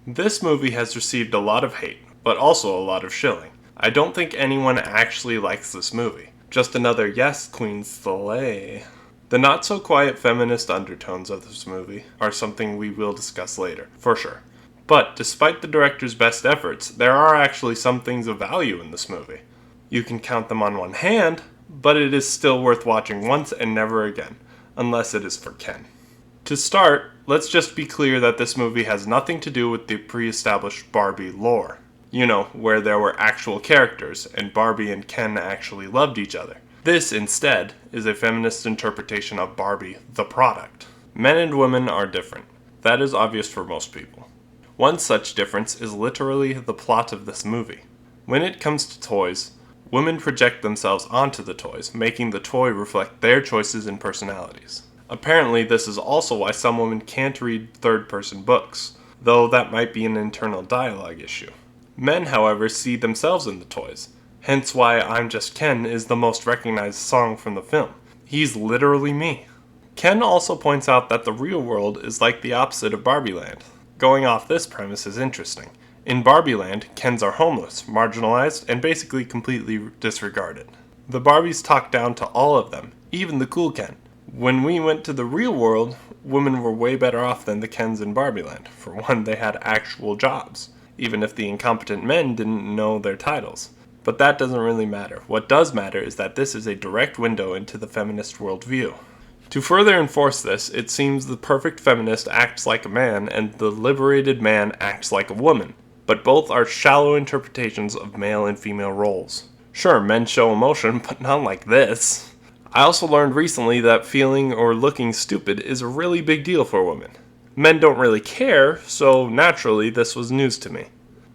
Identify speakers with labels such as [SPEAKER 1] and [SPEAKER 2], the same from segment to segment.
[SPEAKER 1] This movie has received a lot of hate, but also a lot of shilling. I don't think anyone actually likes this movie. Just another yes, Queen Slay. The not-so-quiet feminist undertones of this movie are something we will discuss later, for sure. But despite the director's best efforts, there are actually some things of value in this movie. You can count them on one hand, but it is still worth watching once and never again, unless it is for Ken. To start, let's just be clear that this movie has nothing to do with the pre-established Barbie lore. You know, where there were actual characters, and Barbie and Ken actually loved each other. This, instead, is a feminist interpretation of Barbie, the product. Men and women are different. That is obvious for most people. One such difference is literally the plot of this movie. When it comes to toys, women project themselves onto the toys, making the toy reflect their choices and personalities. Apparently, this is also why some women can't read third-person books, though that might be an internal dialogue issue. Men, however, see themselves in the toys, hence why I'm Just Ken is the most recognized song from the film. He's literally me. Ken also points out that the real world is like the opposite of Barbie Land. Going off this premise is interesting. In Barbie Land, Kens are homeless, marginalized, and basically completely disregarded. The Barbies talk down to all of them, even the cool Ken. When we went to the real world, women were way better off than the Kens in Barbie Land. For one, they had actual jobs, even if the incompetent men didn't know their titles. But that doesn't really matter. What does matter is that this is a direct window into the feminist worldview. To further enforce this, it seems the perfect feminist acts like a man and the liberated man acts like a woman. But both are shallow interpretations of male and female roles. Sure, men show emotion, but not like this. I also learned recently that feeling or looking stupid is a really big deal for women. Men don't really care, so naturally this was news to me.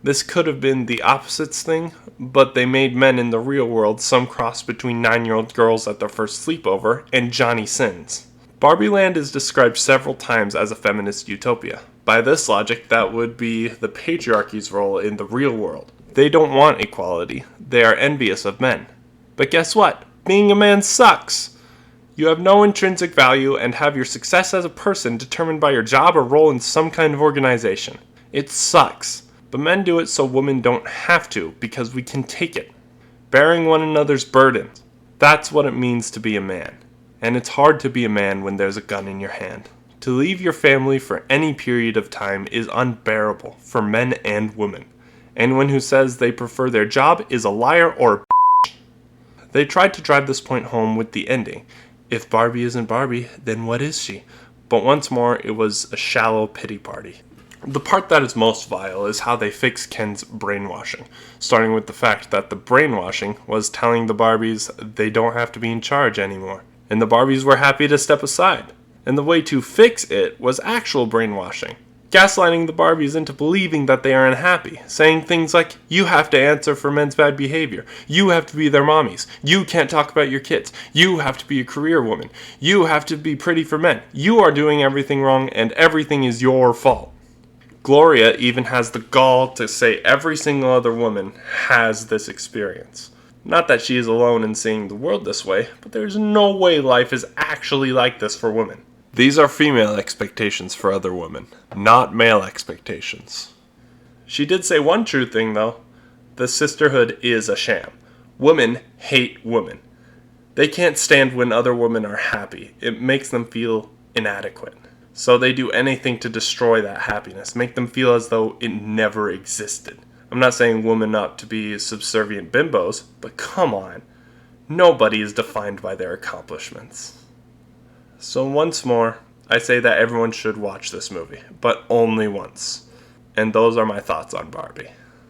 [SPEAKER 1] This could have been the opposites thing, but they made men in the real world some cross between 9-year-old girls at their first sleepover and Johnny Sins. Barbie Land is described several times as a feminist utopia. By this logic, that would be the patriarchy's role in the real world. They don't want equality. They are envious of men. But guess what? Being a man sucks. You have no intrinsic value and have your success as a person determined by your job or role in some kind of organization. It sucks. But men do it so women don't have to, because we can take it. Bearing one another's burdens. That's what it means to be a man. And it's hard to be a man when there's a gun in your hand. To leave your family for any period of time is unbearable for men and women. Anyone who says they prefer their job is a liar or a bitch. They tried to drive this point home with the ending. If Barbie isn't Barbie, then what is she? But once more, it was a shallow pity party. The part that is most vile is how they fix Ken's brainwashing, starting with the fact that the brainwashing was telling the Barbies they don't have to be in charge anymore, and the Barbies were happy to step aside. And the way to fix it was actual brainwashing. Gaslighting the Barbies into believing that they are unhappy, saying things like, you have to answer for men's bad behavior, you have to be their mommies, you can't talk about your kids, you have to be a career woman, you have to be pretty for men, you are doing everything wrong and everything is your fault. Gloria even has the gall to say every single other woman has this experience. Not that she is alone in seeing the world this way, but there's no way life is actually like this for women. These are female expectations for other women, not male expectations. She did say one true thing though. The sisterhood is a sham. Women hate women. They can't stand when other women are happy. It makes them feel inadequate. So they do anything to destroy that happiness, make them feel as though it never existed. I'm not saying women ought to be subservient bimbos, but come on. Nobody is defined by their accomplishments. So once more, I say that everyone should watch this movie, but only once. And those are my thoughts on Barbie.